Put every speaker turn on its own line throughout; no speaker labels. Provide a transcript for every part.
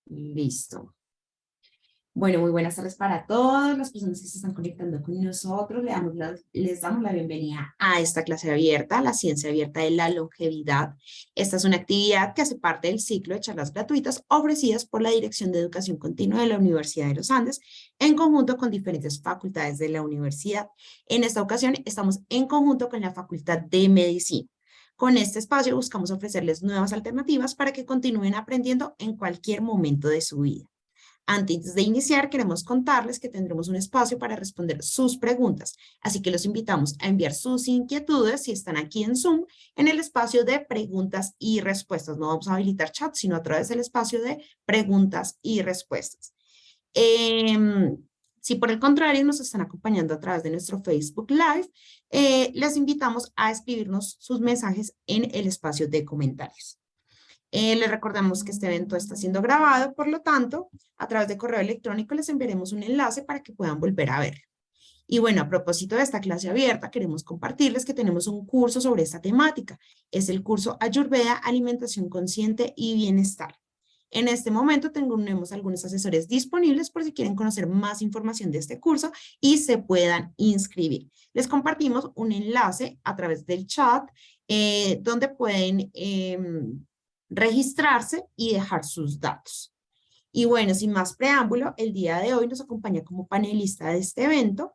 Listo. Bueno, muy buenas tardes para todas las personas que se están conectando con nosotros. Les damos la bienvenida a esta clase abierta, la ciencia abierta de la longevidad. Esta es una actividad que hace parte del ciclo de charlas gratuitas ofrecidas por la Dirección de Educación Continua de la Universidad de los Andes en conjunto con diferentes facultades de la universidad. En esta ocasión estamos en conjunto con la Facultad de Medicina. Con este espacio buscamos ofrecerles nuevas alternativas para que continúen aprendiendo en cualquier momento de su vida. Antes de iniciar, queremos contarles que tendremos un espacio para responder sus preguntas, así que los invitamos a enviar sus inquietudes si están aquí en Zoom en el espacio de preguntas y respuestas. No vamos a habilitar chat, sino a través del espacio de preguntas y respuestas. Si por el contrario nos están acompañando a través de nuestro Facebook Live, les invitamos a escribirnos sus mensajes en el espacio de comentarios. Les recordamos que este evento está siendo grabado, por lo tanto, a través de correo electrónico les enviaremos un enlace para que puedan volver a verlo. Y bueno, a propósito de esta clase abierta, queremos compartirles que tenemos un curso sobre esta temática. Es el curso Ayurveda, Alimentación Consciente y Bienestar. En este momento tenemos algunos asesores disponibles por si quieren conocer más información de este curso y se puedan inscribir. Les compartimos un enlace a través del chat donde pueden registrarse y dejar sus datos. Y bueno, sin más preámbulo, el día de hoy nos acompaña como panelista de este evento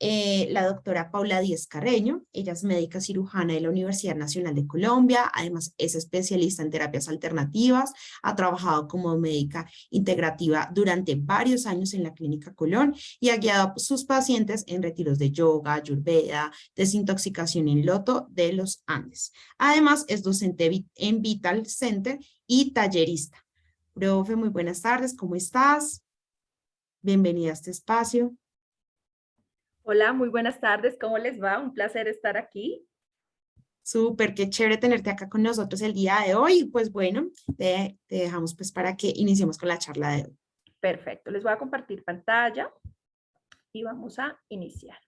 la doctora Paula Díez Carreño. Ella es médica cirujana de la Universidad Nacional de Colombia, además es especialista en terapias alternativas, ha trabajado como médica integrativa durante varios años en la Clínica Colón y ha guiado a sus pacientes en retiros de yoga, ayurveda, desintoxicación en loto de los Andes. Además es docente en Vital Center y tallerista. Profe, muy buenas tardes, ¿cómo estás? Bienvenida a este espacio.
Hola, muy buenas tardes, ¿cómo les va? Un placer estar aquí.
Súper, qué chévere tenerte acá con nosotros el día de hoy. Pues bueno, te dejamos pues para que iniciemos con la charla de hoy.
Perfecto, les voy a compartir pantalla y vamos a iniciar.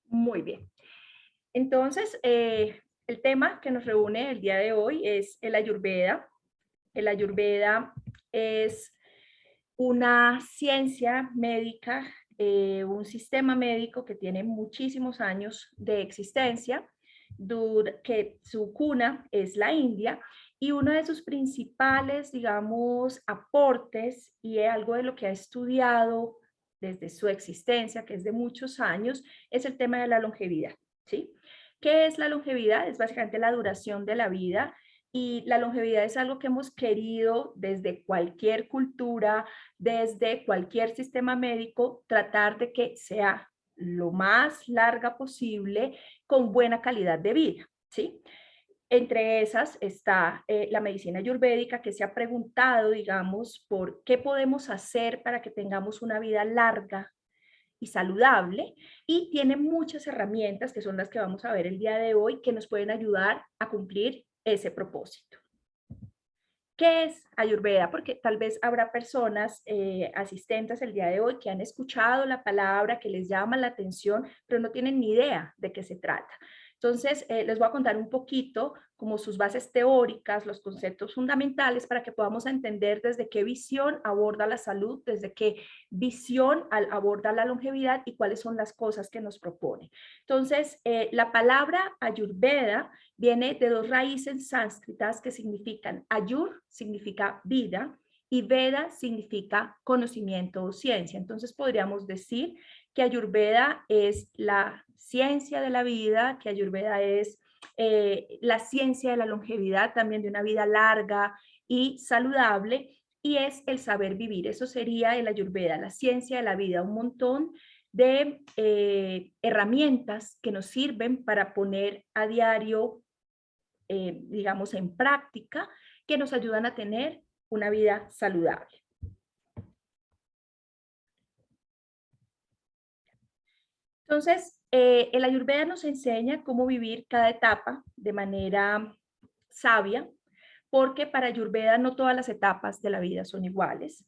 Muy bien. Entonces, el tema que nos reúne el día de hoy es el Ayurveda. El Ayurveda es una ciencia médica, un sistema médico que tiene muchísimos años de existencia, que su cuna es la India, y uno de sus principales, digamos, aportes, y es algo de lo que ha estudiado desde su existencia, que es de muchos años, es el tema de la longevidad, ¿sí? ¿Qué es la longevidad? Es básicamente la duración de la vida, y la longevidad es algo que hemos querido desde cualquier cultura, desde cualquier sistema médico, tratar de que sea lo más larga posible con buena calidad de vida, ¿sí? Entre esas está la medicina ayurvédica, que se ha preguntado, digamos, por qué podemos hacer para que tengamos una vida larga y saludable, y tiene muchas herramientas que son las que vamos a ver el día de hoy que nos pueden ayudar a cumplir ese propósito. ¿Qué es Ayurveda? Porque tal vez habrá personas asistentes el día de hoy que han escuchado la palabra, que les llama la atención, pero no tienen ni idea de qué se trata. Entonces, les voy a contar un poquito como sus bases teóricas, los conceptos fundamentales para que podamos entender desde qué visión aborda la salud, desde qué visión aborda la longevidad y cuáles son las cosas que nos propone. Entonces, la palabra Ayurveda viene de dos raíces sánscritas que significan ayur, significa vida, y Veda significa conocimiento o ciencia. Entonces podríamos decir que Ayurveda es la ciencia de la vida, que Ayurveda es la ciencia de la longevidad, también de una vida larga y saludable, y es el saber vivir. Eso sería el Ayurveda, la ciencia de la vida, un montón de herramientas que nos sirven para poner a diario, digamos, en práctica, que nos ayudan a tener una vida saludable. Entonces, el Ayurveda nos enseña cómo vivir cada etapa de manera sabia, porque para Ayurveda no todas las etapas de la vida son iguales.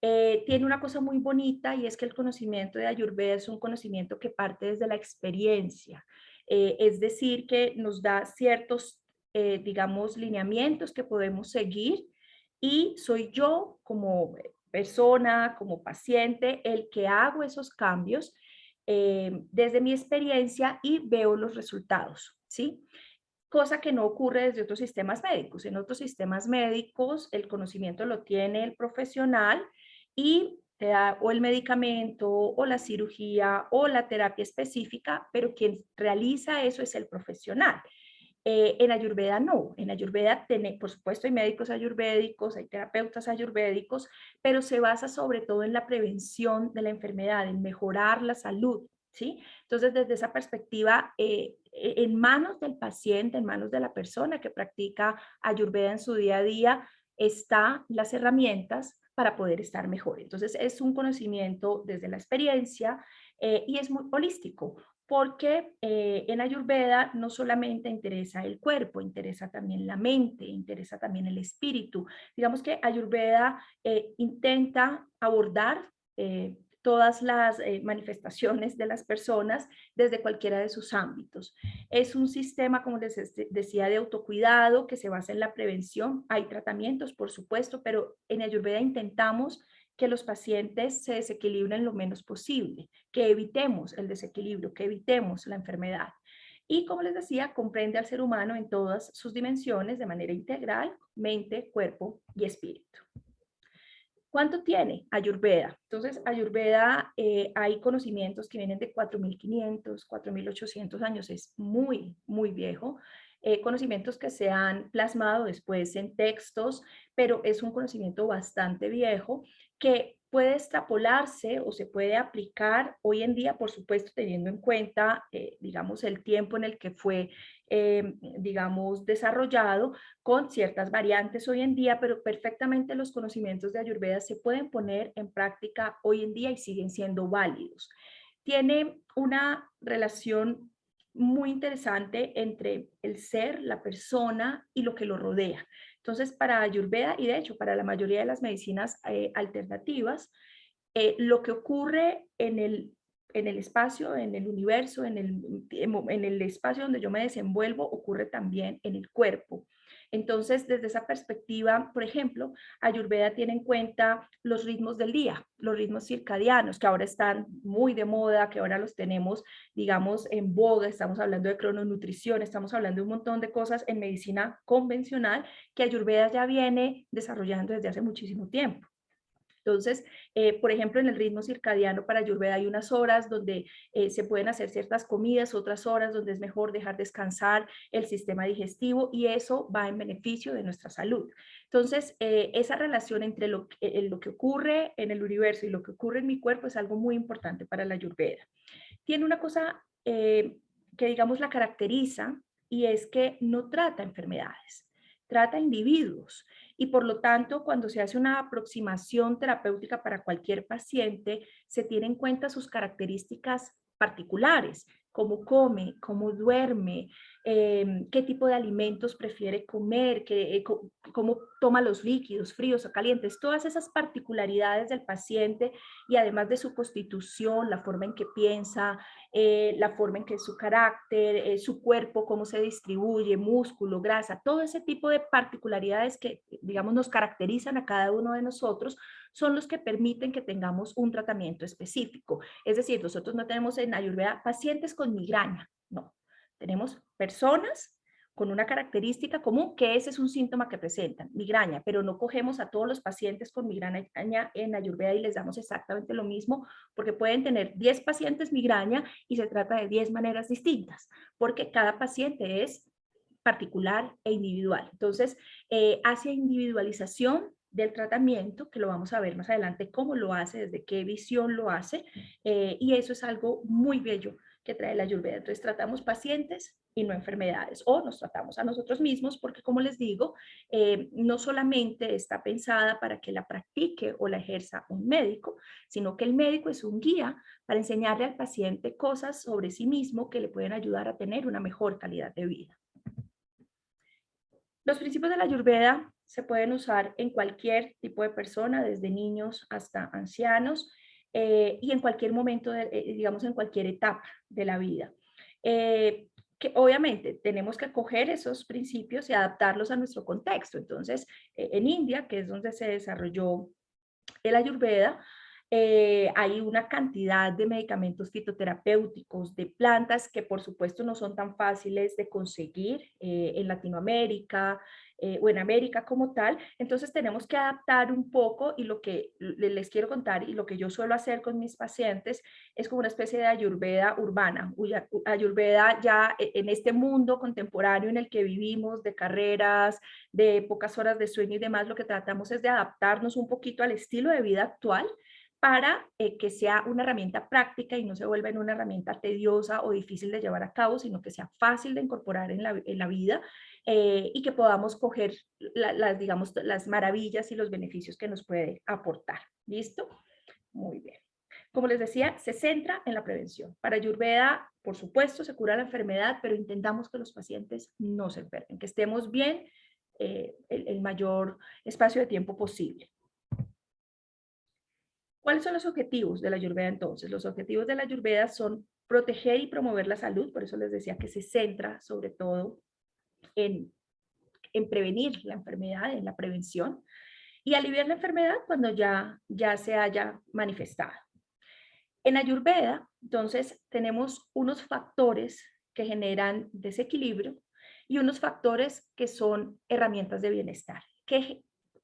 Tiene una cosa muy bonita, y es que el conocimiento de Ayurveda es un conocimiento que parte desde la experiencia. es decir, que nos da ciertos, digamos, lineamientos que podemos seguir y soy yo como persona, como paciente, el que hago esos cambios desde mi experiencia y veo los resultados, ¿sí? Cosa que no ocurre desde otros sistemas médicos. En otros sistemas médicos el conocimiento lo tiene el profesional y te da o el medicamento o la cirugía o la terapia específica, pero quien realiza eso es el profesional. En Ayurveda no, en Ayurveda por supuesto hay médicos ayurvédicos, hay terapeutas ayurvédicos, pero se basa sobre todo en la prevención de la enfermedad, en mejorar la salud, ¿sí? Entonces desde esa perspectiva, en manos del paciente, en manos de la persona que practica Ayurveda en su día a día, están las herramientas para poder estar mejor. Entonces es un conocimiento desde la experiencia y es muy holístico porque en Ayurveda no solamente interesa el cuerpo, interesa también la mente, interesa también el espíritu. Digamos que Ayurveda intenta abordar todas las manifestaciones de las personas desde cualquiera de sus ámbitos. Es un sistema, como les decía, de autocuidado que se basa en la prevención. Hay tratamientos, por supuesto, pero en Ayurveda intentamos que los pacientes se desequilibren lo menos posible, que evitemos el desequilibrio, que evitemos la enfermedad. Y como les decía, comprende al ser humano en todas sus dimensiones de manera integral, mente, cuerpo y espíritu. ¿Cuánto tiene Ayurveda? Entonces, Ayurveda, hay conocimientos que vienen de 4.500, 4.800 años, es muy, muy viejo. Conocimientos que se han plasmado después en textos, pero es un conocimiento bastante viejo que puede extrapolarse o se puede aplicar hoy en día, por supuesto, teniendo en cuenta, digamos, el tiempo en el que fue, digamos, desarrollado, con ciertas variantes hoy en día, pero perfectamente los conocimientos de Ayurveda se pueden poner en práctica hoy en día y siguen siendo válidos. Tiene una relación muy interesante entre el ser, la persona y lo que lo rodea. Entonces, para Ayurveda y de hecho para la mayoría de las medicinas alternativas, lo que ocurre en el espacio, en el universo, en el espacio donde yo me desenvuelvo, ocurre también en el cuerpo. Entonces, desde esa perspectiva, por ejemplo, Ayurveda tiene en cuenta los ritmos del día, los ritmos circadianos, que ahora están muy de moda, que ahora los tenemos, digamos, en boga. Estamos hablando de crononutrición, estamos hablando de un montón de cosas en medicina convencional que Ayurveda ya viene desarrollando desde hace muchísimo tiempo. Entonces, por ejemplo, en el ritmo circadiano para Ayurveda hay unas horas donde se pueden hacer ciertas comidas, otras horas donde es mejor dejar descansar el sistema digestivo y eso va en beneficio de nuestra salud. Entonces, esa relación entre lo que ocurre en el universo y lo que ocurre en mi cuerpo es algo muy importante para la Ayurveda. Tiene una cosa que, digamos, la caracteriza y es que no trata enfermedades, trata individuos. Y por lo tanto, cuando se hace una aproximación terapéutica para cualquier paciente, se tiene en cuenta sus características particulares, cómo come, cómo duerme, qué tipo de alimentos prefiere comer, cómo toma los líquidos, fríos o calientes, todas esas particularidades del paciente y además de su constitución, la forma en que piensa, la forma en que es su carácter, su cuerpo, cómo se distribuye, músculo, grasa, todo ese tipo de particularidades que, digamos, nos caracterizan a cada uno de nosotros, son los que permiten que tengamos un tratamiento específico. Es decir, nosotros no tenemos en Ayurveda pacientes con migraña, no. Tenemos personas con una característica común, que ese es un síntoma que presentan, migraña, pero no cogemos a todos los pacientes con migraña en Ayurveda y les damos exactamente lo mismo, porque pueden tener 10 pacientes migraña y se trata de 10 maneras distintas, porque cada paciente es particular e individual. Entonces, hacia individualización del tratamiento, que lo vamos a ver más adelante cómo lo hace, desde qué visión lo hace, y eso es algo muy bello que trae la Ayurveda. Entonces, tratamos pacientes y no enfermedades, o nos tratamos a nosotros mismos, porque como les digo, no solamente está pensada para que la practique o la ejerza un médico, sino que el médico es un guía para enseñarle al paciente cosas sobre sí mismo que le pueden ayudar a tener una mejor calidad de vida. Los principios de la Ayurveda se pueden usar en cualquier tipo de persona, desde niños hasta ancianos, y en cualquier momento, digamos, en cualquier etapa de la vida. que obviamente tenemos que coger esos principios y adaptarlos a nuestro contexto. Entonces, en India, que es donde se desarrolló el Ayurveda, hay una cantidad de medicamentos fitoterapéuticos, de plantas que por supuesto no son tan fáciles de conseguir en Latinoamérica o en América como tal. Entonces tenemos que adaptar un poco y lo que les quiero contar y lo que yo suelo hacer con mis pacientes es como una especie de ayurveda urbana, ayurveda ya en este mundo contemporáneo en el que vivimos, de carreras, de pocas horas de sueño y demás, lo que tratamos es de adaptarnos un poquito al estilo de vida actual para que sea una herramienta práctica y no se vuelva en una herramienta tediosa o difícil de llevar a cabo, sino que sea fácil de incorporar en la vida y que podamos coger digamos, las maravillas y los beneficios que nos puede aportar. ¿Listo? Muy bien. Como les decía, se centra en la prevención. Para Ayurveda, por supuesto, se cura la enfermedad, pero intentamos que los pacientes no se enfermen, que estemos bien el mayor espacio de tiempo posible. ¿Cuáles son los objetivos de la Ayurveda entonces? Los objetivos de la Ayurveda son proteger y promover la salud, por eso les decía que se centra sobre todo en, en prevenir la enfermedad, en la prevención, y aliviar la enfermedad cuando ya se haya manifestado. En Ayurveda, entonces, tenemos unos factores que generan desequilibrio y unos factores que son herramientas de bienestar.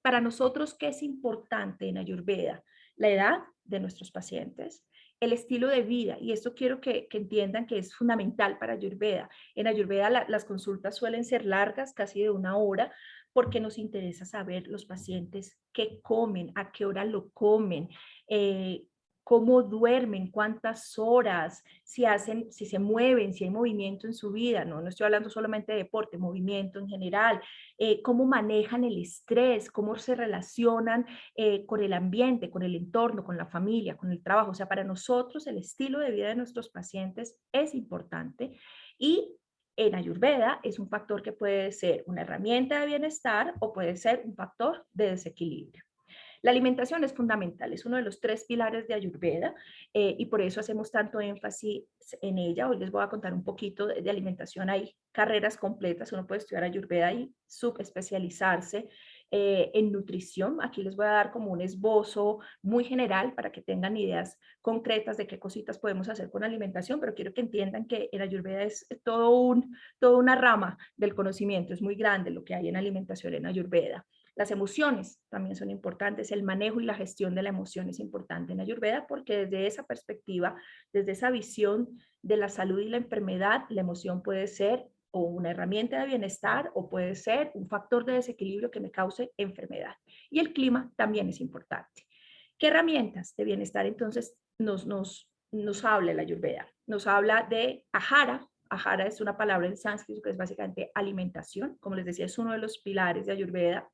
Para nosotros, ¿qué es importante en Ayurveda? La edad de nuestros pacientes, el estilo de vida, y esto quiero que entiendan que es fundamental para Ayurveda. En Ayurveda las consultas suelen ser largas, casi de 1 hora, porque nos interesa saber los pacientes qué comen, a qué hora lo comen, cómo duermen, cuántas horas, si se mueven, si hay movimiento en su vida, no estoy hablando solamente de deporte, movimiento en general, cómo manejan el estrés, cómo se relacionan con el ambiente, con el entorno, con la familia, con el trabajo. O sea, para nosotros el estilo de vida de nuestros pacientes es importante y en Ayurveda es un factor que puede ser una herramienta de bienestar o puede ser un factor de desequilibrio. La alimentación es fundamental, es uno de los 3 pilares de Ayurveda y por eso hacemos tanto énfasis en ella. Hoy les voy a contar un poquito de alimentación. Hay carreras completas, uno puede estudiar Ayurveda y subespecializarse en nutrición. Aquí les voy a dar como un esbozo muy general para que tengan ideas concretas de qué cositas podemos hacer con alimentación, pero quiero que entiendan que en Ayurveda es toda una rama del conocimiento, es muy grande lo que hay en alimentación en Ayurveda. Las emociones también son importantes, el manejo y la gestión de la emoción es importante en Ayurveda porque desde esa perspectiva, desde esa visión de la salud y la enfermedad, la emoción puede ser o una herramienta de bienestar o puede ser un factor de desequilibrio que me cause enfermedad. Y el clima también es importante. ¿Qué herramientas de bienestar entonces nos habla la Ayurveda? Nos habla de Ahara. Ahara es una palabra en sánscrito que es básicamente alimentación. Como les decía, es uno de los pilares de Ayurveda.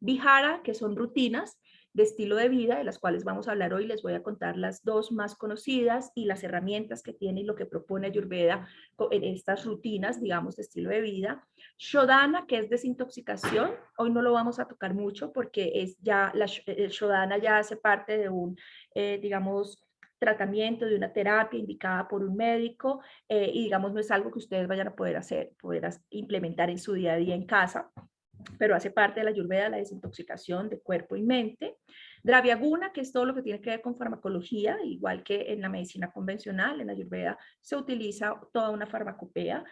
Vihara, que son rutinas de estilo de vida, de las cuales vamos a hablar hoy. Les voy a contar las 2 más conocidas y las herramientas que tiene y lo que propone Ayurveda en estas rutinas, digamos, de estilo de vida. Shodhana, que es desintoxicación. Hoy no lo vamos a tocar mucho porque el Shodhana ya hace parte de un, digamos, tratamiento, de una terapia indicada por un médico y digamos no es algo que ustedes vayan a poder hacer, poder implementar en su día a día en casa, pero hace parte de la Ayurveda, la desintoxicación de cuerpo y mente. Dravyaguna, que es todo lo que tiene que ver con farmacología, igual que en la medicina convencional, en la Ayurveda se utiliza toda una farmacopea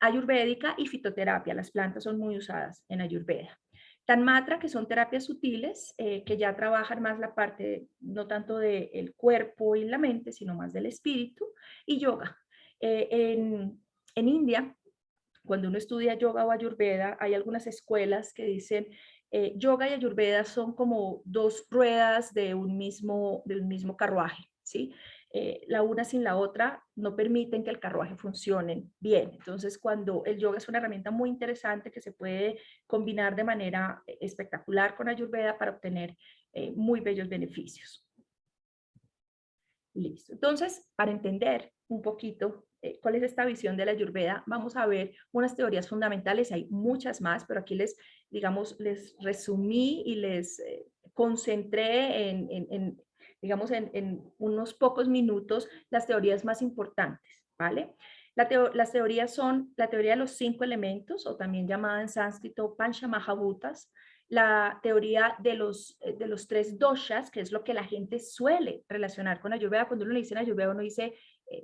ayurvédica y fitoterapia. Las plantas son muy usadas en Ayurveda. Tanmatra, que son terapias sutiles, que ya trabajan más la parte, no tanto del cuerpo y la mente, sino más del espíritu, y yoga. En India, cuando uno estudia yoga o ayurveda, hay algunas escuelas que dicen yoga y ayurveda son como 2 ruedas de un mismo carruaje, ¿sí? La una sin la otra no permiten que el carruaje funcione bien. Entonces, cuando el yoga es una herramienta muy interesante que se puede combinar de manera espectacular con ayurveda para obtener muy bellos beneficios. Listo. Entonces, para entender un poquito cuál es esta visión de la Ayurveda, vamos a ver unas teorías fundamentales. Hay muchas más, pero aquí digamos, les resumí y les concentré digamos, en unos pocos minutos las teorías más importantes, ¿vale? Las teorías son la teoría de los 5 elementos, o también llamada en sánscrito Panchamahabhutas, la teoría de los 3 doshas, que es lo que la gente suele relacionar con Ayurveda. Cuando uno le dice en Ayurveda, uno dice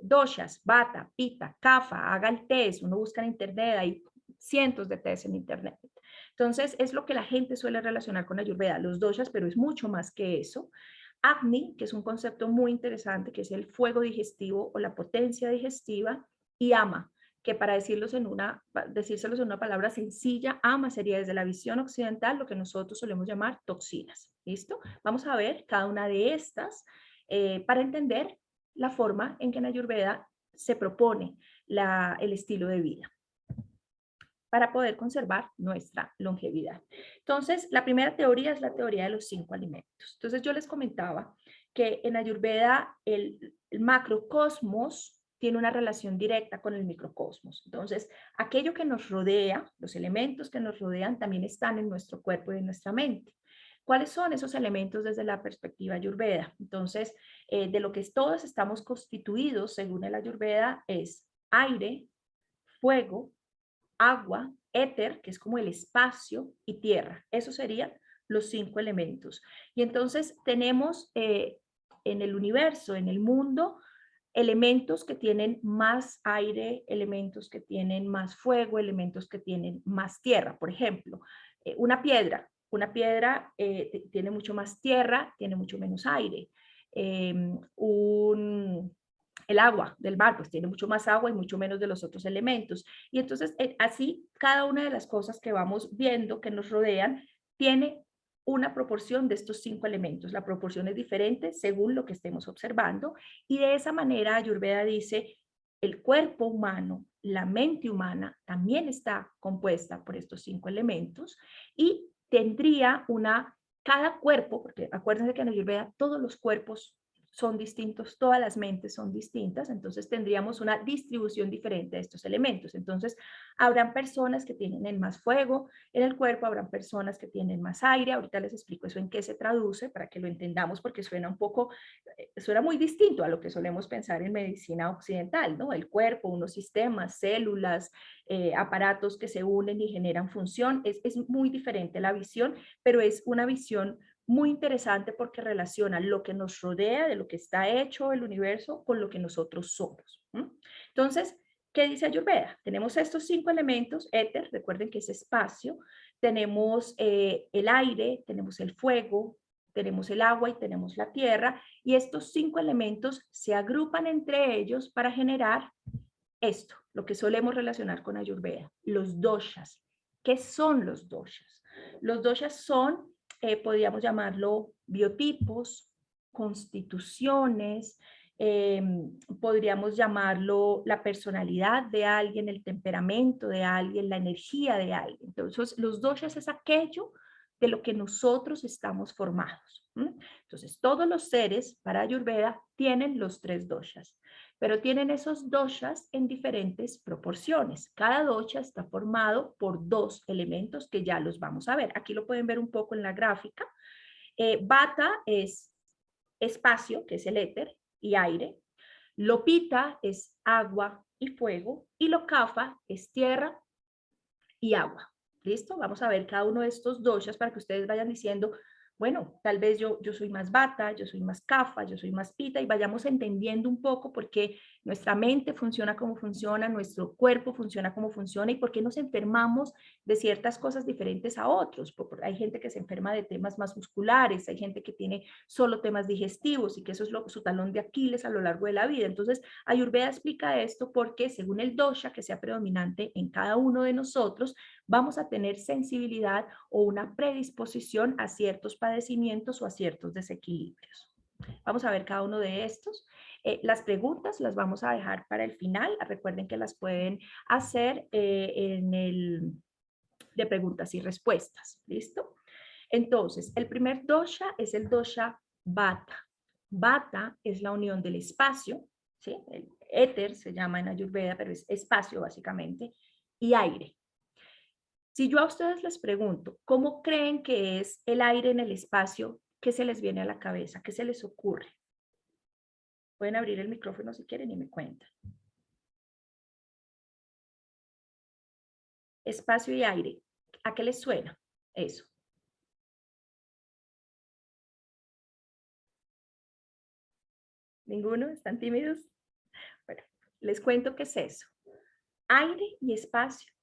doshas, Vata, Pitta, Kapha, haga el test, uno busca en internet, hay cientos de tests en internet. Entonces, es lo que la gente suele relacionar con Ayurveda, los doshas, pero es mucho más que eso. Agni, que es un concepto muy interesante, que es el fuego digestivo o la potencia digestiva, y ama, que para decírselos en una palabra sencilla, ama sería desde la visión occidental lo que nosotros solemos llamar toxinas. ¿Listo? Vamos a ver cada una de estas para entender la forma en que en Ayurveda se propone el estilo de vida para poder conservar nuestra longevidad. Entonces, la primera teoría es la teoría de los 5 alimentos. Entonces, yo les comentaba que en Ayurveda el macrocosmos tiene una relación directa con el microcosmos. Entonces, aquello que nos rodea, los elementos que nos rodean, también están en nuestro cuerpo y en nuestra mente. ¿Cuáles son esos elementos desde la perspectiva Ayurveda? Entonces, de lo que todos estamos constituidos, según el Ayurveda, es aire, fuego, agua, éter, que es como el espacio, y tierra. Esos serían los 5 elementos. Y entonces tenemos en el universo, en el mundo, elementos que tienen más aire, elementos que tienen más fuego, elementos que tienen más tierra. Por ejemplo, una piedra tiene mucho más tierra, tiene mucho menos aire. El agua del mar, pues tiene mucho más agua y mucho menos de los otros elementos. Y entonces, así, cada una de las cosas que vamos viendo que nos rodean tiene una proporción de estos 5 elementos. La proporción es diferente según lo que estemos observando. Y de esa manera, Ayurveda dice, el cuerpo humano, la mente humana, también está compuesta por estos 5 elementos y tendría cada cuerpo, porque acuérdense que en Ayurveda todos los cuerpos son distintos, todas las mentes son distintas, entonces tendríamos una distribución diferente de estos elementos. Entonces, habrán personas que tienen más fuego en el cuerpo, habrán personas que tienen más aire. Ahorita les explico eso en qué se traduce para que lo entendamos, porque suena muy distinto a lo que solemos pensar en medicina occidental, ¿no? El cuerpo, unos sistemas, células, aparatos que se unen y generan función. Es muy diferente la visión, pero es una visión muy interesante porque relaciona lo que nos rodea, de lo que está hecho el universo, con lo que nosotros somos. Entonces, ¿qué dice Ayurveda? Tenemos estos 5 elementos, éter, recuerden que es espacio, tenemos el aire, tenemos el fuego, tenemos el agua y tenemos la tierra, y estos 5 elementos se agrupan entre ellos para generar esto, lo que solemos relacionar con Ayurveda, los doshas. ¿Qué son los doshas? Los doshas son, podríamos llamarlo, biotipos, constituciones, eh, podríamos llamarlo la personalidad de alguien, el temperamento de alguien, la energía de alguien. Entonces, los doshas es aquello de lo que nosotros estamos formados. Entonces, todos los seres para Ayurveda tienen los 3 doshas, pero tienen esos doshas en diferentes proporciones. Cada dosha está formado por 2 elementos que ya los vamos a ver. Aquí lo pueden ver un poco en la gráfica. Vata es espacio, que es el éter y aire. Lo Pitta es agua y fuego. Y lo Kapha es tierra y agua. ¿Listo? Vamos a ver cada uno de estos doshas para que ustedes vayan diciendo, bueno, tal vez yo soy más Vata, yo soy más Kapha, yo soy más Pitta, y vayamos entendiendo un poco por qué nuestra mente funciona como funciona, nuestro cuerpo funciona como funciona, y por qué nos enfermamos de ciertas cosas diferentes a otros. Hay gente que se enferma de temas más musculares, hay gente que tiene solo temas digestivos y que eso es su talón de Aquiles a lo largo de la vida. Entonces, Ayurveda explica esto porque según el dosha que sea predominante en cada uno de nosotros, vamos a tener sensibilidad o una predisposición a ciertos padecimientos o a ciertos desequilibrios. Vamos a ver cada uno de estos. Las preguntas las vamos a dejar para el final. Recuerden que las pueden hacer de preguntas y respuestas. ¿Listo? Entonces, el primer dosha es el dosha Vata. Vata es la unión del espacio, ¿sí? El éter se llama en Ayurveda, pero es espacio básicamente, y aire. Si yo a ustedes les pregunto, ¿cómo creen que es el aire en el espacio? ¿Qué se les viene a la cabeza? ¿Qué se les ocurre? Pueden abrir el micrófono si quieren y me cuentan. espacio y aire. ¿A qué les suena eso? ¿Ninguno? ¿Están tímidos? Bueno, les cuento qué es eso. Aire y espacio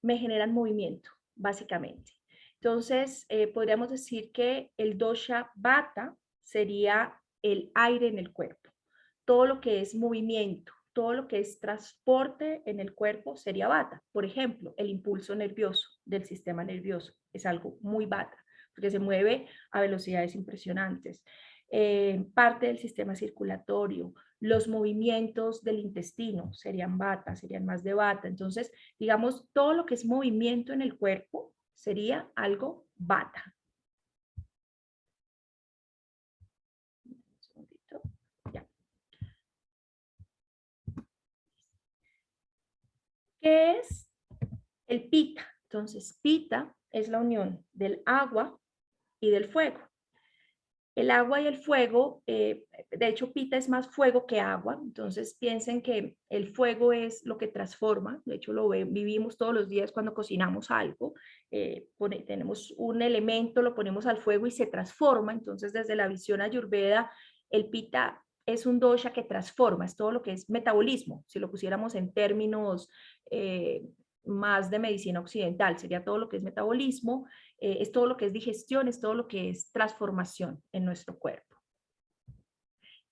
me generan movimiento, básicamente. Entonces, podríamos decir que el dosha Vata sería el aire en el cuerpo. Todo lo que es movimiento, todo lo que es transporte en el cuerpo sería Vata. Por ejemplo, el impulso nervioso del sistema nervioso es algo muy Vata, porque se mueve a velocidades impresionantes. Parte del sistema circulatorio, los movimientos del intestino serían Vata, serían más de Vata. Entonces, digamos, todo lo que es movimiento en el cuerpo sería algo Vata. Un segundito. Ya. ¿Qué es el Pita? Entonces, Pita es la unión del agua y del fuego. El agua y el fuego, de hecho, Pita es más fuego que agua, entonces piensen que el fuego es lo que transforma, de hecho vivimos todos los días cuando cocinamos algo, tenemos un elemento, lo ponemos al fuego y se transforma, entonces desde la visión ayurveda, el Pita es un dosha que transforma, es todo lo que es metabolismo, si lo pusiéramos en términos más de medicina occidental, sería todo lo que es metabolismo, es todo lo que es digestión, es todo lo que es transformación en nuestro cuerpo.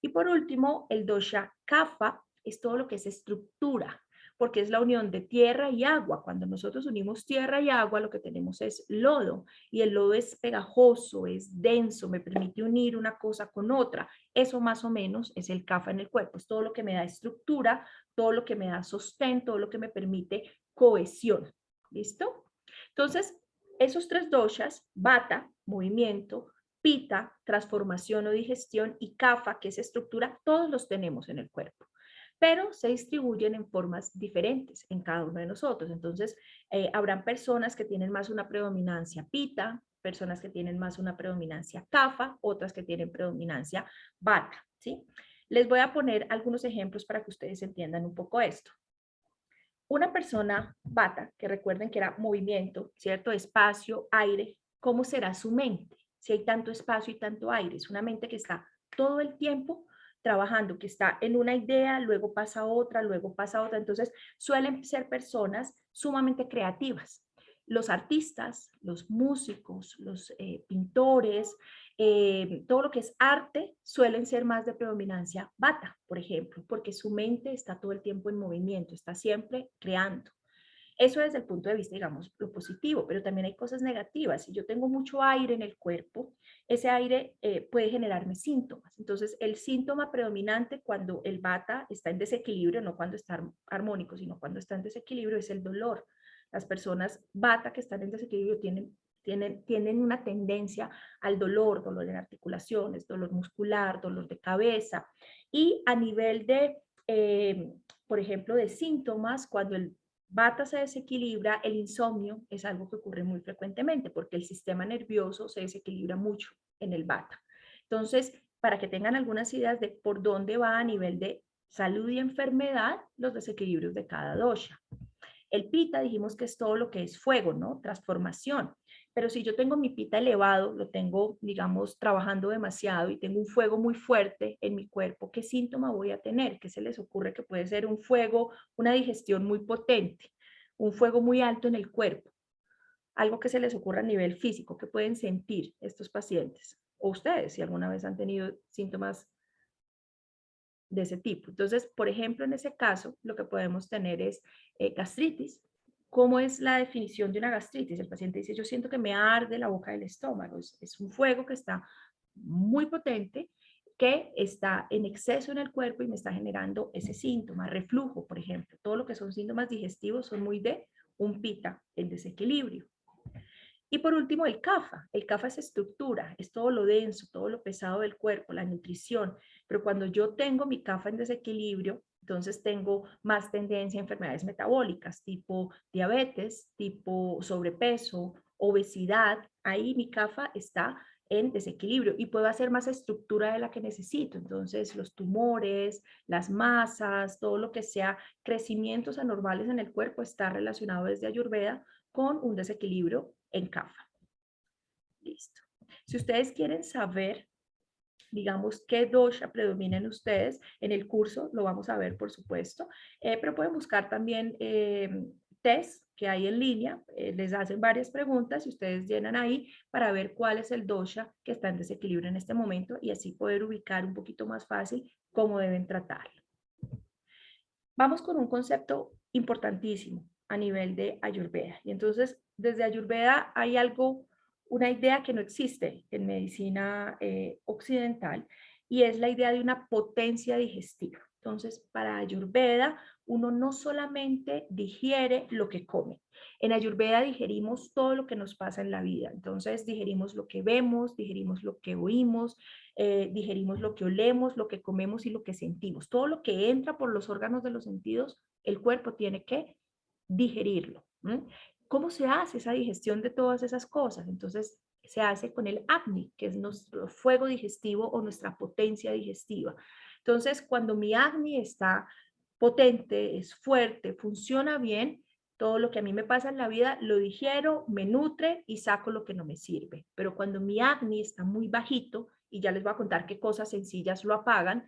Y por último, el dosha kapha es todo lo que es estructura, porque es la unión de tierra y agua. Cuando nosotros unimos tierra y agua, lo que tenemos es lodo, y el lodo es pegajoso, es denso, me permite unir una cosa con otra. Eso más o menos es el kapha en el cuerpo, es todo lo que me da estructura, todo lo que me da sostén, todo lo que me permite cohesión. ¿Listo? Entonces, esos tres doshas, vata, movimiento, pita, transformación o digestión, y kapha, que es estructura, todos los tenemos en el cuerpo, pero se distribuyen en formas diferentes en cada uno de nosotros. Entonces, habrán personas que tienen más una predominancia pita, personas que tienen más una predominancia kapha, otras que tienen predominancia vata, ¿sí? Les voy a poner algunos ejemplos para que ustedes entiendan un poco esto. Una persona vata, que recuerden que era movimiento, ¿cierto? Espacio, aire, ¿cómo será su mente? Si hay tanto espacio y tanto aire, es una mente que está todo el tiempo trabajando, que está en una idea, luego pasa otra, luego pasa otra. Entonces, suelen ser personas sumamente creativas. Los artistas, los músicos, los pintores, todo lo que es arte suelen ser más de predominancia bata, por ejemplo, porque su mente está todo el tiempo en movimiento, está siempre creando. Eso desde el punto de vista, digamos, lo positivo, pero también hay cosas negativas. Si yo tengo mucho aire en el cuerpo, ese aire puede generarme síntomas. Entonces, el síntoma predominante cuando el bata está en desequilibrio, no cuando está armónico, sino cuando está en desequilibrio, es el dolor. Las personas bata que están en desequilibrio tienen una tendencia al dolor, dolor en articulaciones, dolor muscular, dolor de cabeza. Y a nivel de, por ejemplo, de síntomas, cuando el Vata se desequilibra, el insomnio es algo que ocurre muy frecuentemente porque el sistema nervioso se desequilibra mucho en el Vata. Entonces, para que tengan algunas ideas de por dónde va a nivel de salud y enfermedad los desequilibrios de cada dosha. El Pita dijimos que es todo lo que es fuego, ¿no? Transformación. Pero si yo tengo mi Pita elevado, lo tengo, digamos, trabajando demasiado y tengo un fuego muy fuerte en mi cuerpo, ¿qué síntoma voy a tener? ¿Qué se les ocurre que puede ser un fuego, una digestión muy potente, un fuego muy alto en el cuerpo? Algo que se les ocurra a nivel físico, que pueden sentir estos pacientes o ustedes, si alguna vez han tenido síntomas de ese tipo. Entonces, por ejemplo, en ese caso, lo que podemos tener es gastritis. ¿Cómo es la definición de una gastritis? El paciente dice, yo siento que me arde la boca del estómago. Es un fuego que está muy potente, que está en exceso en el cuerpo y me está generando ese síntoma. Reflujo, por ejemplo. Todo lo que son síntomas digestivos son muy de un pita en desequilibrio. Y por último, el kapha. El kapha es estructura, es todo lo denso, todo lo pesado del cuerpo, la nutrición. Pero cuando yo tengo mi kapha en desequilibrio, entonces tengo más tendencia a enfermedades metabólicas, tipo diabetes, tipo sobrepeso, obesidad. Ahí mi kapha está en desequilibrio y puedo hacer más estructura de la que necesito. Entonces, los tumores, las masas, todo lo que sea crecimientos anormales en el cuerpo está relacionado desde Ayurveda con un desequilibrio en Kapha. Listo. Si ustedes quieren saber, digamos, qué dosha predomina en ustedes, en el curso lo vamos a ver, por supuesto, pero pueden buscar también test que hay en línea, les hacen varias preguntas y ustedes llenan ahí para ver cuál es el dosha que está en desequilibrio en este momento y así poder ubicar un poquito más fácil cómo deben tratarlo. Vamos con un concepto importantísimo a nivel de Ayurveda. Y entonces, desde Ayurveda hay algo, una idea que no existe en medicina occidental, y es la idea de una potencia digestiva. Entonces, para Ayurveda, uno no solamente digiere lo que come. En Ayurveda digerimos todo lo que nos pasa en la vida. Entonces, digerimos lo que vemos, digerimos lo que oímos, digerimos lo que olemos, lo que comemos y lo que sentimos. Todo lo que entra por los órganos de los sentidos, el cuerpo tiene que digerirlo. ¿Cómo se hace esa digestión de todas esas cosas? Entonces, se hace con el Agni, que es nuestro fuego digestivo o nuestra potencia digestiva. Entonces, cuando mi Agni está potente, es fuerte, funciona bien, todo lo que a mí me pasa en la vida lo digiero, me nutre y saco lo que no me sirve. Pero cuando mi Agni está muy bajito, y ya les voy a contar qué cosas sencillas lo apagan,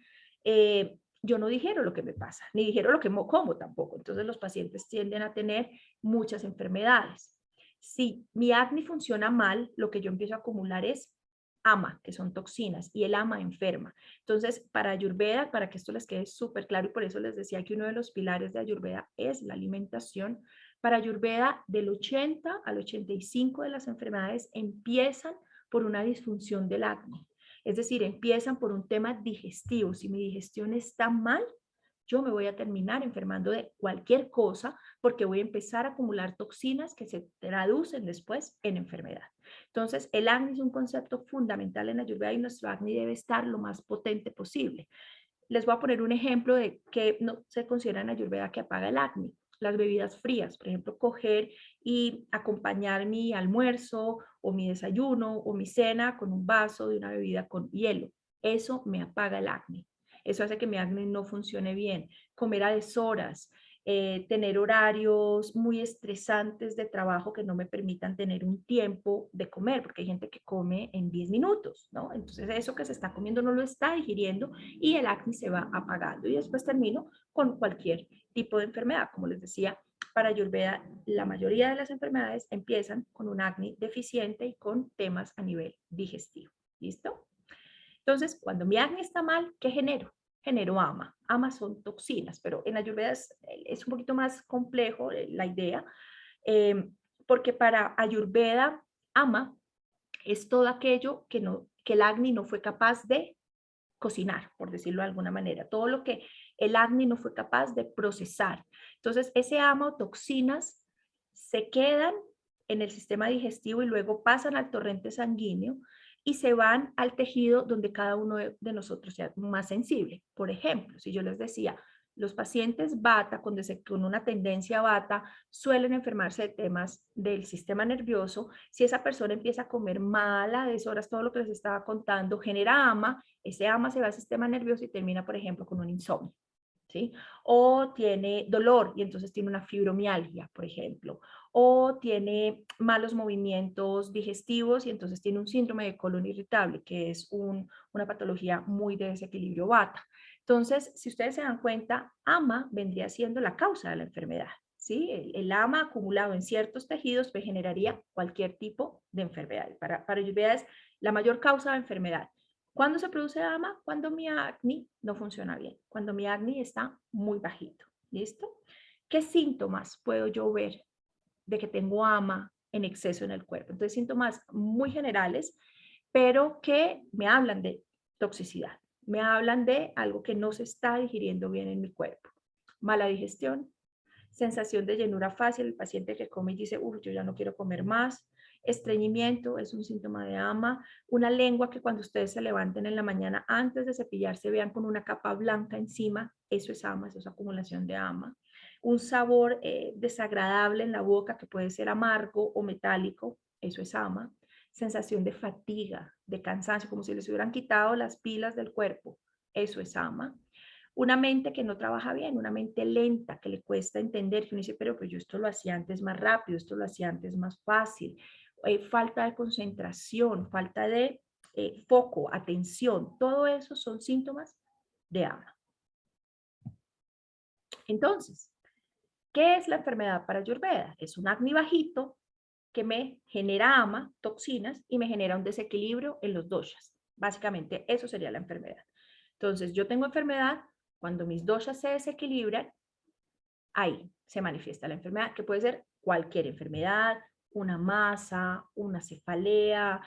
yo no digiero lo que me pasa, ni digiero lo que como tampoco. Entonces los pacientes tienden a tener muchas enfermedades. Si mi acné funciona mal, lo que yo empiezo a acumular es ama, que son toxinas, y el ama enferma. Entonces, para Ayurveda, para que esto les quede súper claro, y por eso les decía que uno de los pilares de Ayurveda es la alimentación, para Ayurveda del 80 al 85 de las enfermedades empiezan por una disfunción del acné. Es decir, empiezan por un tema digestivo. Si mi digestión está mal, yo me voy a terminar enfermando de cualquier cosa porque voy a empezar a acumular toxinas que se traducen después en enfermedad. Entonces, el acné es un concepto fundamental en Ayurveda y nuestro acné debe estar lo más potente posible. Les voy a poner un ejemplo de que no se considera en Ayurveda que apaga el acné. Las bebidas frías, por ejemplo, coger y acompañar mi almuerzo o mi desayuno o mi cena con un vaso de una bebida con hielo. Eso me apaga el acné. Eso hace que mi acné no funcione bien. Comer a deshoras, tener horarios muy estresantes de trabajo que no me permitan tener un tiempo de comer, porque hay gente que come en 10 minutos, ¿no? Entonces eso que se está comiendo no lo está digiriendo y el acné se va apagando. Y después termino con cualquier tipo de enfermedad. Como les decía, para Ayurveda, la mayoría de las enfermedades empiezan con un acné deficiente y con temas a nivel digestivo. ¿Listo? Entonces, cuando mi acné está mal, ¿qué genero? Genero ama. Ama son toxinas, pero en Ayurveda es un poquito más complejo la idea, eh, porque para Ayurveda, ama es todo aquello que el acné no fue capaz de cocinar, por decirlo de alguna manera, todo lo que el acné no fue capaz de procesar. Entonces, ese ama o toxinas se quedan en el sistema digestivo y luego pasan al torrente sanguíneo y se van al tejido donde cada uno de nosotros sea más sensible. Por ejemplo, si yo les decía, los pacientes bata, con una tendencia bata, suelen enfermarse de temas del sistema nervioso. Si esa persona empieza a comer mal a deshoras, todo lo que les estaba contando, genera ama, ese ama se va al sistema nervioso y termina, por ejemplo, con un insomnio. ¿Sí? O tiene dolor y entonces tiene una fibromialgia, por ejemplo, o tiene malos movimientos digestivos y entonces tiene un síndrome de colon irritable, que es una patología muy de desequilibrio vata. Entonces, si ustedes se dan cuenta, ama vendría siendo la causa de la enfermedad. ¿Sí? El ama acumulado en ciertos tejidos pues, generaría cualquier tipo de enfermedad. Para Ayurveda es la mayor causa de enfermedad. ¿Cuándo se produce ama? Cuando mi acné no funciona bien, cuando mi acné está muy bajito. ¿Listo? ¿Qué síntomas puedo yo ver de que tengo ama en exceso en el cuerpo? Entonces, síntomas muy generales, pero que me hablan de toxicidad, me hablan de algo que no se está digiriendo bien en mi cuerpo. Mala digestión, sensación de llenura fácil, el paciente que come y dice, yo ya no quiero comer más. Estreñimiento es un síntoma de ama. Una lengua que cuando ustedes se levanten en la mañana antes de cepillarse vean con una capa blanca encima, eso es ama, eso es acumulación de ama. Un sabor desagradable en la boca que puede ser amargo o metálico, eso es ama. sensación de fatiga, de cansancio, como si les hubieran quitado las pilas del cuerpo. Eso es ama. Una mente que no trabaja bien, una mente lenta, que le cuesta entender, que uno dice, pero pues yo esto lo hacía antes más rápido, esto lo hacía antes más fácil. Falta de concentración, falta de foco, atención, todo eso son síntomas de ama. Entonces, ¿qué es la enfermedad para Ayurveda? Es un Agni bajito que me genera ama, toxinas, y me genera un desequilibrio en los doshas. Básicamente, eso sería la enfermedad. Entonces, yo tengo enfermedad cuando mis doshas se desequilibran, ahí se manifiesta la enfermedad, que puede ser cualquier enfermedad, una masa, una cefalea,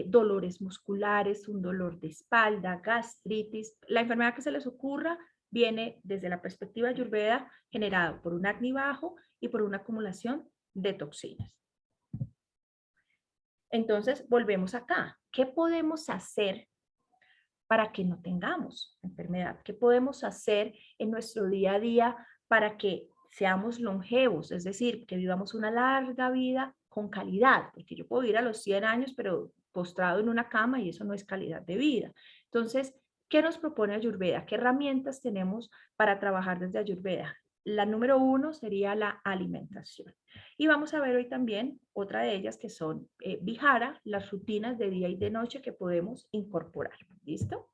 dolores musculares, un dolor de espalda, gastritis. La enfermedad que se les ocurra viene desde la perspectiva ayurveda generada por un acné bajo y por una acumulación de toxinas. Entonces, volvemos acá. ¿Qué podemos hacer para que no tengamos enfermedad? ¿Qué podemos hacer en nuestro día a día para que seamos longevos? Es decir, que vivamos una larga vida con calidad, porque yo puedo vivir a los 100 años, pero postrado en una cama y eso no es calidad de vida. Entonces, ¿qué nos propone Ayurveda? ¿Qué herramientas tenemos para trabajar desde Ayurveda? La número 1 sería la alimentación. Y vamos a ver hoy también otra de ellas que son Vihara, las rutinas de día y de noche que podemos incorporar. ¿Listo?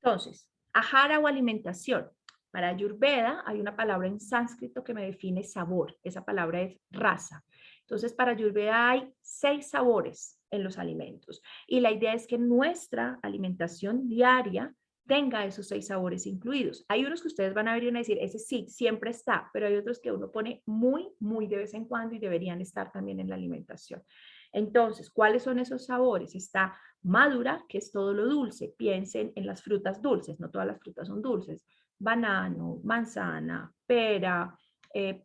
Entonces, ahara o alimentación. Para Ayurveda hay una palabra en sánscrito que me define sabor. Esa palabra es rasa. Entonces, para Ayurveda hay 6 sabores en los alimentos. Y la idea es que nuestra alimentación diaria tenga esos 6 sabores incluidos. Hay unos que ustedes van a ver y van a decir, ese sí, siempre está, pero hay otros que uno pone muy, muy de vez en cuando y deberían estar también en la alimentación. Entonces, ¿cuáles son esos sabores? Está madura, que es todo lo dulce. Piensen en las frutas dulces, no todas las frutas son dulces. Banano, manzana, pera,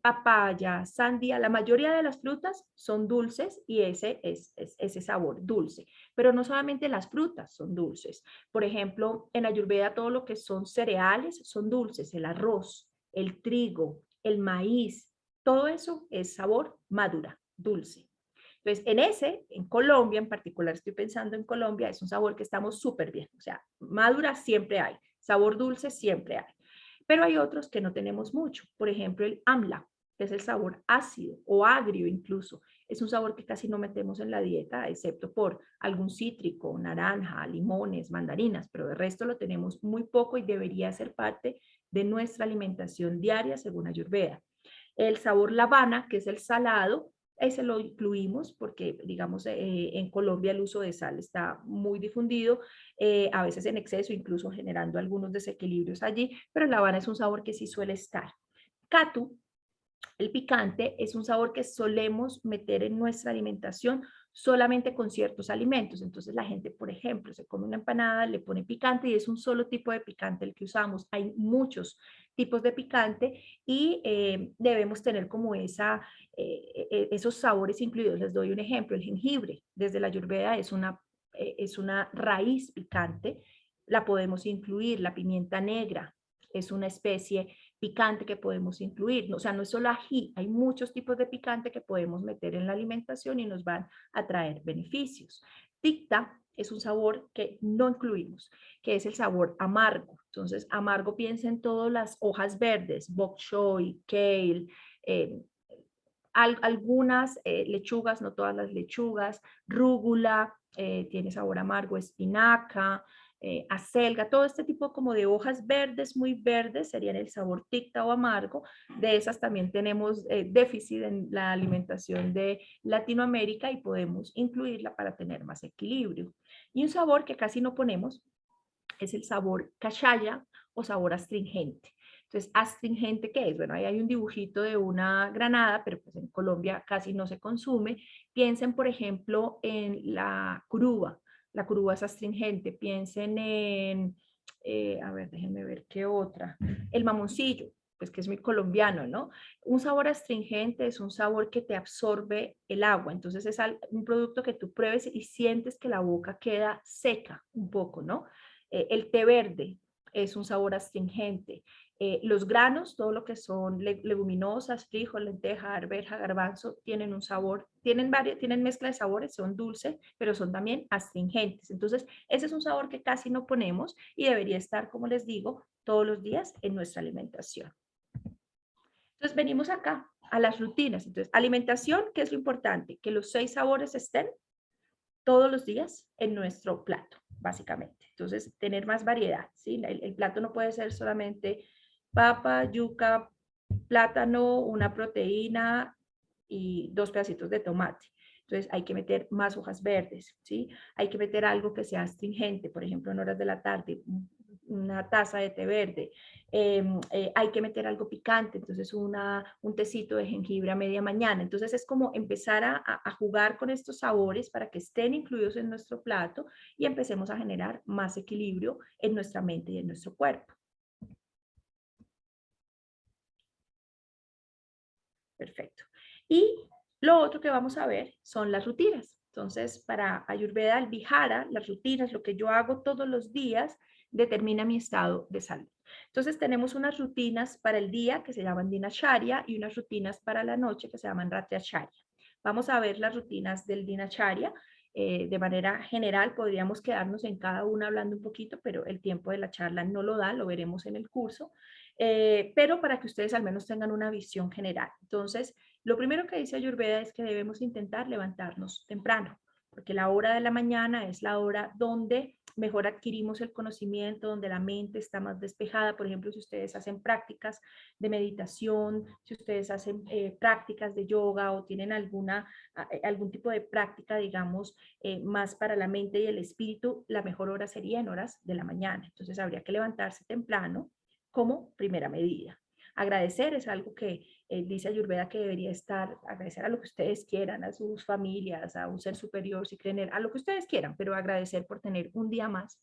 papaya, sandía, la mayoría de las frutas son dulces y ese es ese sabor dulce. Pero no solamente las frutas son dulces. Por ejemplo, en Ayurveda todo lo que son cereales son dulces, el arroz, el trigo, el maíz, todo eso es sabor madura, dulce. Entonces, en Colombia en particular, estoy pensando en Colombia, es un sabor que estamos súper bien. O sea, madura siempre hay, sabor dulce siempre hay. Pero hay otros que no tenemos mucho. Por ejemplo, el amla, que es el sabor ácido o agrio incluso. Es un sabor que casi no metemos en la dieta, excepto por algún cítrico, naranja, limones, mandarinas, pero de resto lo tenemos muy poco y debería ser parte de nuestra alimentación diaria según Ayurveda. El sabor lavana, que es el salado, ese lo incluimos porque, digamos, en Colombia el uso de sal está muy difundido, a veces en exceso, incluso generando algunos desequilibrios allí, pero la habana es un sabor que sí suele estar. Catu, el picante, es un sabor que solemos meter en nuestra alimentación solamente con ciertos alimentos. Entonces la gente, por ejemplo, se come una empanada, le pone picante y es un solo tipo de picante el que usamos. Hay muchos tipos de picante y debemos tener como esos sabores incluidos. Les doy un ejemplo, el jengibre desde la Ayurveda es una raíz picante, la podemos incluir, la pimienta negra es una especie picante que podemos incluir. O sea, no es solo ají, hay muchos tipos de picante que podemos meter en la alimentación y nos van a traer beneficios. Ticta es un sabor que no incluimos, que es el sabor amargo. Entonces, amargo piensa en todas las hojas verdes, bok choy, kale, algunas lechugas, no todas las lechugas, rúgula, tiene sabor amargo, espinaca, acelga, todo este tipo como de hojas verdes, muy verdes, serían el sabor ticta o amargo. De esas también tenemos déficit en la alimentación de Latinoamérica y podemos incluirla para tener más equilibrio. Y un sabor que casi no ponemos es el sabor kashaya o sabor astringente. Entonces, ¿astringente qué es? Bueno, ahí hay un dibujito de una granada, pero pues en Colombia casi no se consume. Piensen, por ejemplo, en la curuba. La curuba es astringente. Piensen en, a ver, déjenme ver qué otra. El mamoncillo, pues que es muy colombiano, ¿no? Un sabor astringente es un sabor que te absorbe el agua. Entonces, es un producto que tú pruebes y sientes que la boca queda seca un poco, ¿no? El té verde es un sabor astringente. Los granos, todo lo que son leguminosas, frijol, lenteja, arveja, garbanzo, tienen un sabor, tienen mezcla de sabores, son dulces, pero son también astringentes. Entonces, ese es un sabor que casi no ponemos y debería estar, como les digo, todos los días en nuestra alimentación. Entonces, venimos acá a las rutinas. Entonces, alimentación, ¿qué es lo importante? Que los 6 sabores estén todos los días en nuestro plato, básicamente. Entonces, tener más variedad, ¿sí? El plato no puede ser solamente papa, yuca, plátano, una proteína y 2 pedacitos de tomate. Entonces, hay que meter más hojas verdes, ¿sí? Hay que meter algo que sea astringente, por ejemplo, en horas de la tarde, una taza de té verde. Hay que meter algo picante, entonces un tecito de jengibre a media mañana. Entonces es como empezar a jugar con estos sabores para que estén incluidos en nuestro plato y empecemos a generar más equilibrio en nuestra mente y en nuestro cuerpo. Perfecto. Y lo otro que vamos a ver son las rutinas. Entonces, para Ayurveda, el Vihara, las rutinas, lo que yo hago todos los días, determina mi estado de salud. Entonces, tenemos unas rutinas para el día que se llaman Dinacharya y unas rutinas para la noche que se llaman Ratyacharya. Vamos a ver las rutinas del Dinacharya. De manera general, podríamos quedarnos en cada una hablando un poquito, pero el tiempo de la charla no lo da, lo veremos en el curso. Pero para que ustedes al menos tengan una visión general. Entonces, lo primero que dice Ayurveda es que debemos intentar levantarnos temprano, porque la hora de la mañana es la hora donde mejor adquirimos el conocimiento, donde la mente está más despejada. Por ejemplo, si ustedes hacen prácticas de meditación, si ustedes hacen prácticas de yoga o tienen algún tipo de práctica, digamos, más para la mente y el espíritu, la mejor hora sería en horas de la mañana. Entonces, habría que levantarse temprano como primera medida. Agradecer es algo que dice Ayurveda que debería estar, agradecer a lo que ustedes quieran, a sus familias, a un ser superior, si creen, a lo que ustedes quieran, pero agradecer por tener un día más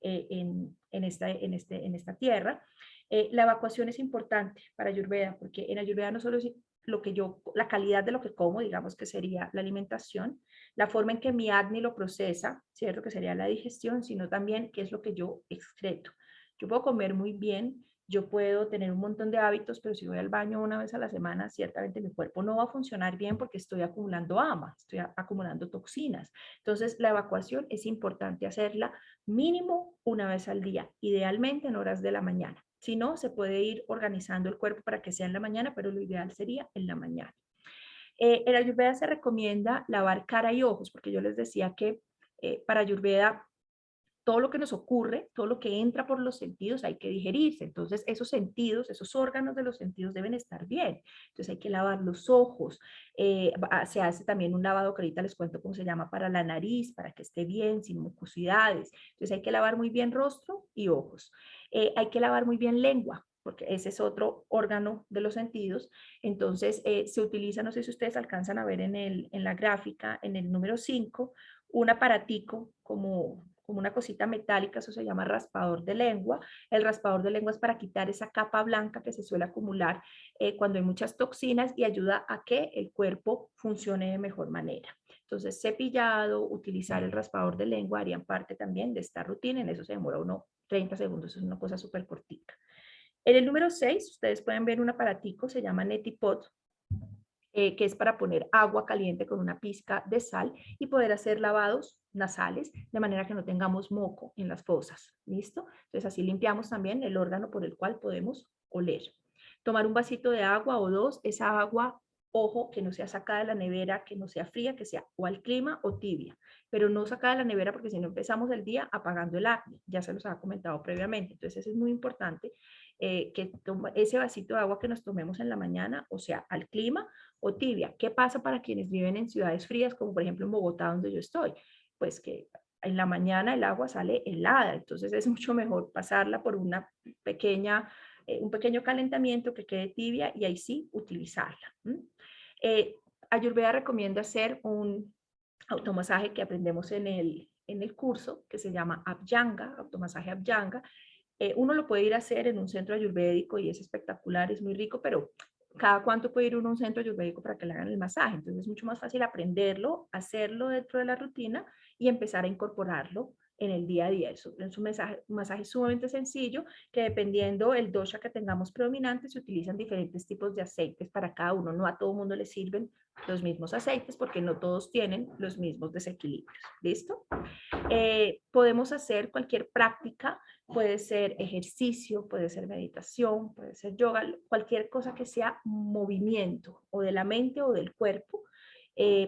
en esta tierra. La evacuación es importante para Ayurveda, porque en Ayurveda no solo es la calidad de lo que como, digamos que sería la alimentación, la forma en que mi Agni lo procesa, ¿cierto? Que sería la digestión, sino también qué es lo que yo excreto. Yo puedo comer muy bien, yo puedo tener un montón de hábitos, pero si voy al baño una vez a la semana, ciertamente mi cuerpo no va a funcionar bien porque estoy acumulando ama, estoy acumulando toxinas. Entonces, la evacuación es importante hacerla mínimo una vez al día, idealmente en horas de la mañana. Si no, se puede ir organizando el cuerpo para que sea en la mañana, pero lo ideal sería en la mañana. En Ayurveda se recomienda lavar cara y ojos, porque yo les decía que para Ayurveda todo lo que nos ocurre, todo lo que entra por los sentidos hay que digerirse. Entonces, esos sentidos, esos órganos de los sentidos deben estar bien. Entonces, hay que lavar los ojos. Se hace también un lavado que ahorita les cuento cómo se llama para la nariz, para que esté bien, sin mucosidades. Entonces, hay que lavar muy bien rostro y ojos. Hay que lavar muy bien lengua, porque ese es otro órgano de los sentidos. Entonces, se utiliza, no sé si ustedes alcanzan a ver en la gráfica, en el número 5, un aparatico como una cosita metálica, eso se llama raspador de lengua. El raspador de lengua es para quitar esa capa blanca que se suele acumular cuando hay muchas toxinas y ayuda a que el cuerpo funcione de mejor manera. Entonces, cepillado, utilizar el raspador de lengua harían parte también de esta rutina. En eso se demora uno 30 segundos, es una cosa súper cortica. En el número 6, ustedes pueden ver un aparatico, se llama Neti Pot, que es para poner agua caliente con una pizca de sal y poder hacer lavados nasales de manera que no tengamos moco en las fosas. ¿Listo? Entonces así limpiamos también el órgano por el cual podemos oler. Tomar un vasito de agua o dos, esa agua, ojo, que no sea sacada de la nevera, que no sea fría, que sea o al clima o tibia, pero no sacada de la nevera porque si no empezamos el día apagando el acné, ya se los había comentado previamente. Entonces eso es muy importante, que ese vasito de agua que nos tomemos en la mañana, o sea, al clima o tibia. ¿Qué pasa para quienes viven en ciudades frías, como por ejemplo en Bogotá, donde yo estoy? Pues que en la mañana el agua sale helada, entonces es mucho mejor pasarla por un pequeño calentamiento que quede tibia y ahí sí utilizarla. Ayurveda recomienda hacer un automasaje que aprendemos en el curso, que se llama Abhyanga, automasaje Abhyanga. Uno lo puede ir a hacer en un centro ayurvédico y es espectacular, es muy rico, pero cada cuánto puede ir uno a un centro ayurvédico para que le hagan el masaje. Entonces es mucho más fácil aprenderlo, hacerlo dentro de la rutina y empezar a incorporarlo en el día a día. Es un masaje sumamente sencillo que dependiendo el dosha que tengamos predominante se utilizan diferentes tipos de aceites para cada uno. No a todo mundo le sirven los mismos aceites porque no todos tienen los mismos desequilibrios. ¿Listo? Podemos hacer cualquier práctica, puede ser ejercicio, puede ser meditación, puede ser yoga, cualquier cosa que sea movimiento o de la mente o del cuerpo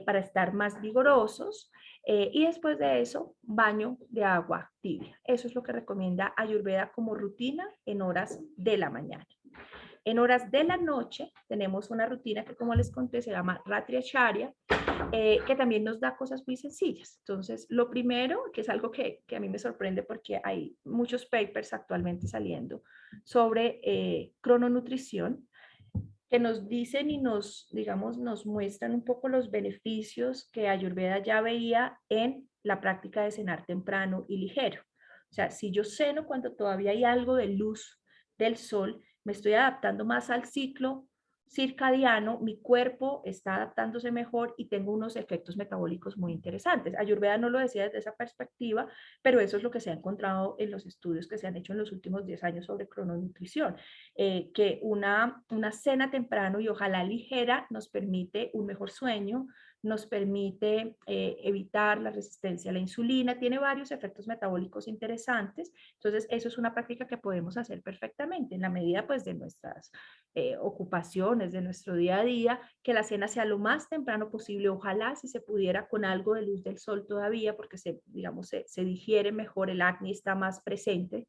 para estar más vigorosos. Y después de eso, baño de agua tibia. Eso es lo que recomienda Ayurveda como rutina en horas de la mañana. En horas de la noche tenemos una rutina que, como les conté, se llama Ratri Acharya, que también nos da cosas muy sencillas. Entonces, lo primero, que es algo que a mí me sorprende porque hay muchos papers actualmente saliendo sobre crononutrición, que nos dicen y nos, digamos, nos muestran un poco los beneficios que Ayurveda ya veía en la práctica de cenar temprano y ligero. O sea, si yo ceno cuando todavía hay algo de luz del sol, me estoy adaptando más al ciclo circadiano, mi cuerpo está adaptándose mejor y tengo unos efectos metabólicos muy interesantes. Ayurveda no lo decía desde esa perspectiva, pero eso es lo que se ha encontrado en los estudios que se han hecho en los últimos 10 años sobre crononutrición, que una cena temprano y ojalá ligera nos permite un mejor sueño, nos permite evitar la resistencia a la insulina, tiene varios efectos metabólicos interesantes. Entonces, eso es una práctica que podemos hacer perfectamente en la medida pues de nuestras ocupaciones, de nuestro día a día, que la cena sea lo más temprano posible, ojalá si se pudiera con algo de luz del sol todavía, porque digamos, se digiere mejor, el acné está más presente,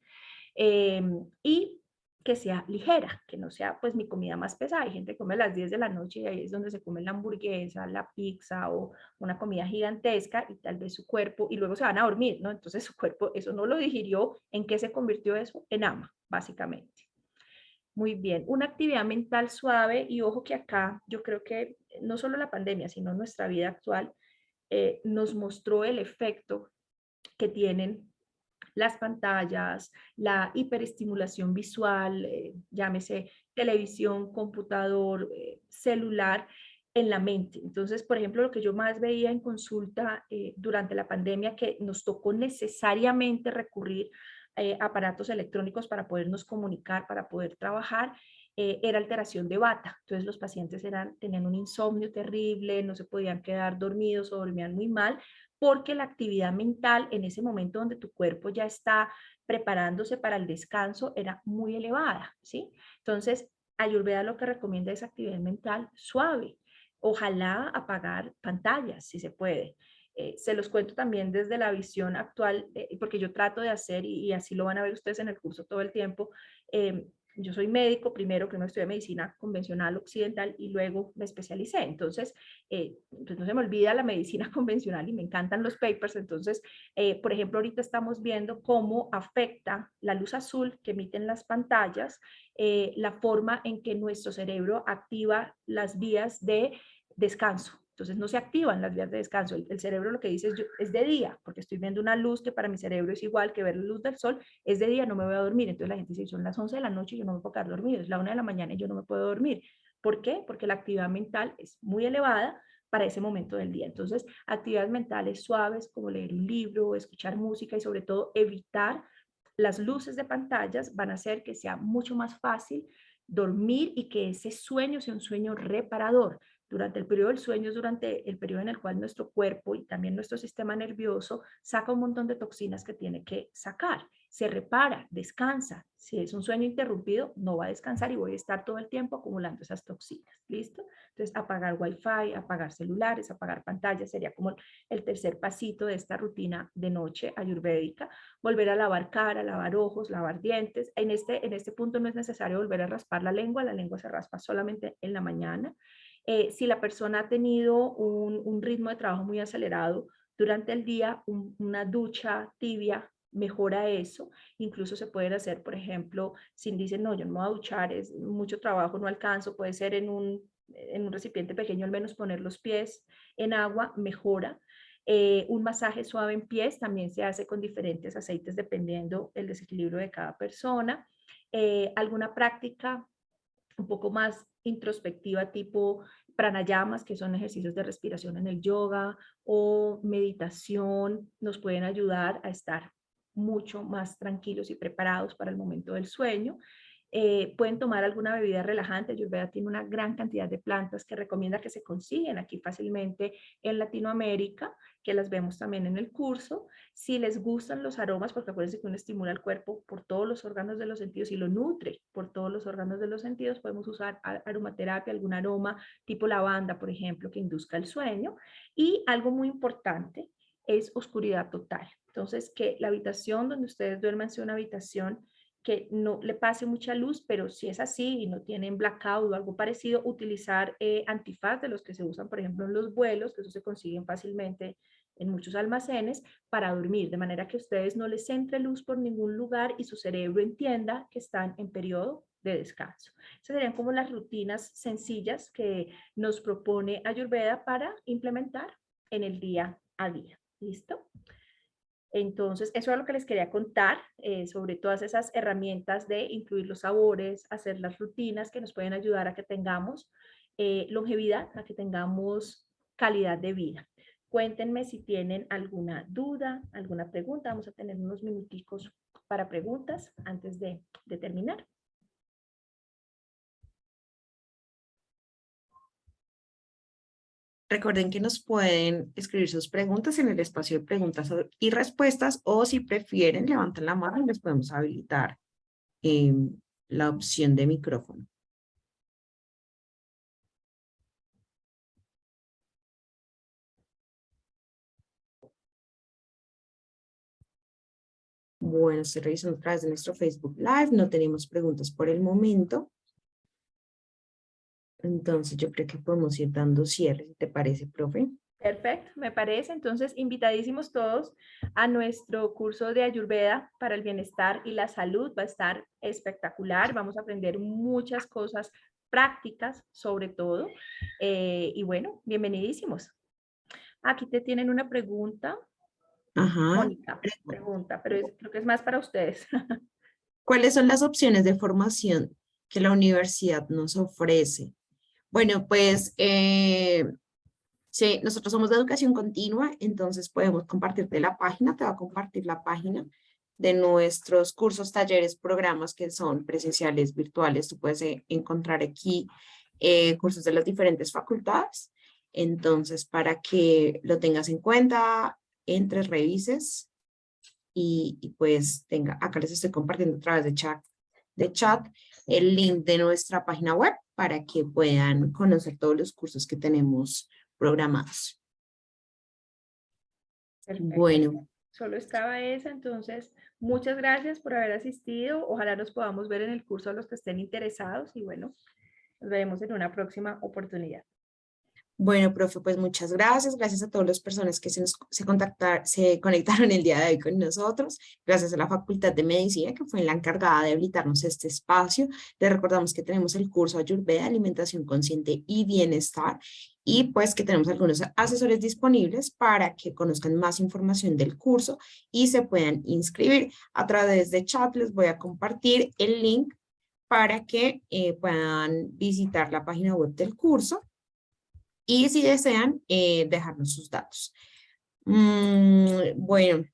y que sea ligera, que no sea pues mi comida más pesada. Hay gente que come a las 10 de la noche y ahí es donde se come la hamburguesa, la pizza o una comida gigantesca y tal vez su cuerpo, y luego se van a dormir, ¿no? Entonces su cuerpo eso no lo digirió. ¿En qué se convirtió eso? En ama, básicamente. Muy bien, una actividad mental suave y ojo que acá yo creo que no solo la pandemia, sino nuestra vida actual nos mostró el efecto que tienen las pantallas, la hiperestimulación visual, llámese televisión, computador, celular, en la mente. Entonces, por ejemplo, lo que yo más veía en consulta durante la pandemia, que nos tocó necesariamente recurrir a aparatos electrónicos para podernos comunicar, para poder trabajar, era alteración de bata. Entonces los pacientes tenían un insomnio terrible, no se podían quedar dormidos o dormían muy mal, porque la actividad mental en ese momento donde tu cuerpo ya está preparándose para el descanso era muy elevada, ¿sí? Entonces, Ayurveda lo que recomienda es actividad mental suave. Ojalá apagar pantallas, si se puede. Se los cuento también desde la visión actual, porque yo trato de hacer, y así lo van a ver ustedes en el curso todo el tiempo, yo soy médico, primero estudié medicina convencional occidental y luego me especialicé. Entonces, pues no se me olvida la medicina convencional y me encantan los papers. Entonces, por ejemplo, ahorita estamos viendo cómo afecta la luz azul que emiten las pantallas, la forma en que nuestro cerebro activa las vías de descanso. Entonces no se activan las vías de descanso. El cerebro lo que dice es de día, porque estoy viendo una luz que para mi cerebro es igual que ver la luz del sol, es de día, no me voy a dormir. Entonces la gente dice, son las 11 de la noche y yo no me puedo quedar dormido, es la 1 de la mañana y yo no me puedo dormir. ¿Por qué? Porque la actividad mental es muy elevada para ese momento del día. Entonces, actividades mentales suaves como leer un libro, escuchar música y sobre todo evitar las luces de pantallas van a hacer que sea mucho más fácil dormir y que ese sueño sea un sueño reparador. Durante el periodo del sueño es durante el periodo en el cual nuestro cuerpo y también nuestro sistema nervioso saca un montón de toxinas que tiene que sacar. Se repara, descansa. Si es un sueño interrumpido, no va a descansar y voy a estar todo el tiempo acumulando esas toxinas. ¿Listo? Entonces, apagar wifi, apagar celulares, apagar pantallas sería como el tercer pasito de esta rutina de noche ayurvédica. Volver a lavar cara, lavar ojos, lavar dientes. En este punto no es necesario volver a raspar la lengua se raspa solamente en la mañana. Si la persona ha tenido un ritmo de trabajo muy acelerado durante el día, una ducha tibia mejora eso. Incluso se pueden hacer, por ejemplo, si dicen, no, yo no me voy a duchar, es mucho trabajo, no alcanzo, puede ser en un recipiente pequeño, al menos poner los pies en agua, mejora. Un masaje suave en pies también se hace con diferentes aceites dependiendo el desequilibrio de cada persona. Alguna práctica un poco más introspectiva tipo pranayamas, que son ejercicios de respiración en el yoga, o meditación, nos pueden ayudar a estar mucho más tranquilos y preparados para el momento del sueño. Pueden tomar alguna bebida relajante. Ayurveda tiene una gran cantidad de plantas que recomienda que se consiguen aquí fácilmente en Latinoamérica, que las vemos también en el curso. Si les gustan los aromas, porque acuérdense que uno estimula el cuerpo por todos los órganos de los sentidos y lo nutre por todos los órganos de los sentidos, podemos usar aromaterapia, algún aroma tipo lavanda, por ejemplo, que induzca el sueño. Y algo muy importante es oscuridad total. Entonces, que la habitación donde ustedes duerman sea una habitación que no le pase mucha luz, pero si es así y no tienen blackout o algo parecido, utilizar antifaz de los que se usan, por ejemplo, en los vuelos, que eso se consiguen fácilmente en muchos almacenes, para dormir, de manera que ustedes no les entre luz por ningún lugar y su cerebro entienda que están en periodo de descanso. Esas serían como las rutinas sencillas que nos propone Ayurveda para implementar en el día a día. ¿Listo? Entonces, eso es lo que les quería contar sobre todas esas herramientas de incluir los sabores, hacer las rutinas que nos pueden ayudar a que tengamos longevidad, a que tengamos calidad de vida. Cuéntenme si tienen alguna duda, alguna pregunta. Vamos a tener unos minuticos para preguntas antes de terminar.
Recuerden que nos pueden escribir sus preguntas en el espacio de preguntas y respuestas, o si prefieren, levanten la mano y les podemos habilitar eh, la opción de micrófono. Bueno, estoy revisando a través de nuestro Facebook Live. No tenemos preguntas por el momento. Entonces, yo creo que podemos ir dando cierre, ¿te parece, profe?
Perfecto, me parece. Entonces, invitadísimos todos a nuestro curso de Ayurveda para el bienestar y la salud. Va a estar espectacular. Vamos a aprender muchas cosas prácticas, sobre todo. Y bueno, bienvenidísimos. Aquí te tienen una pregunta,
Ajá.
Mónica, pregunta, pero creo que es más para ustedes.
¿Cuáles son las opciones de formación que la universidad nos ofrece? Bueno, pues sí, nosotros somos de educación continua, entonces podemos compartirte la página, te va a compartir la página de nuestros cursos, talleres, programas que son presenciales, virtuales. Tú puedes encontrar aquí cursos de las diferentes facultades. Entonces, para que lo tengas en cuenta, entres, revises y pues acá les estoy compartiendo a través de chat el link de nuestra página web para que puedan conocer todos los cursos que tenemos programados.
Perfecto.
Bueno,
Solo estaba esa, entonces muchas gracias por haber asistido. Ojalá nos podamos ver en el curso a los que estén interesados y bueno, nos veremos en una próxima oportunidad.
bueno, profe, pues muchas gracias. Gracias a todas las personas que se conectaron el día de hoy con nosotros. Gracias a la Facultad de Medicina, que fue la encargada de habilitarnos este espacio. Les recordamos que tenemos el curso Ayurveda, Alimentación Consciente y Bienestar, y pues que tenemos algunos asesores disponibles para que conozcan más información del curso y se puedan inscribir. A través de chat les voy a compartir el link para que puedan visitar la página web del curso y si desean dejarnos sus datos. Bueno,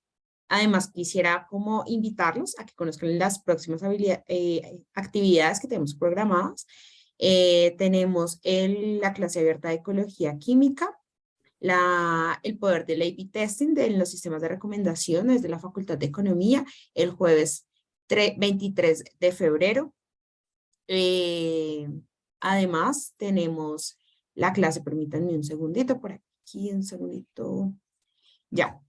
además quisiera como invitarlos a que conozcan las próximas actividades que tenemos programadas. Tenemos la clase abierta de Ecología Química, el poder del A/B Testing de los sistemas de recomendación desde la Facultad de Economía el jueves 23 de febrero. Además, tenemos la clase, permítanme un segundito, por aquí un segundito. Ya.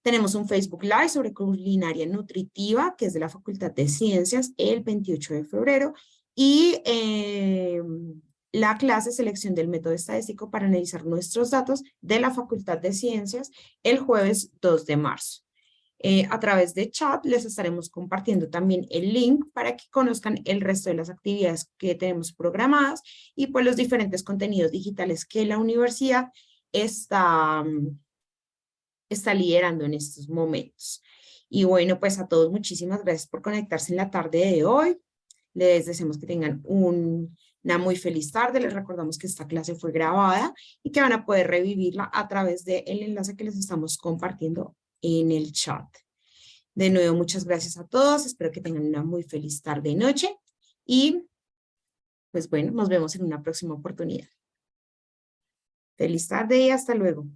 Tenemos un Facebook Live sobre culinaria nutritiva, que es de la Facultad de Ciencias, el 28 de febrero. Y la clase selección del método estadístico para analizar nuestros datos de la Facultad de Ciencias, el jueves 2 de marzo. A través de chat les estaremos compartiendo también el link para que conozcan el resto de las actividades que tenemos programadas y pues los diferentes contenidos digitales que la universidad está liderando en estos momentos. Y bueno, pues a todos muchísimas gracias por conectarse en la tarde de hoy. Les deseamos que tengan una muy feliz tarde. Les recordamos que esta clase fue grabada y que van a poder revivirla a través del enlace que les estamos compartiendo en el chat. De nuevo, muchas gracias a todos. Espero que tengan una muy feliz tarde y noche. Y pues bueno, nos vemos en una próxima oportunidad. Feliz tarde y hasta luego.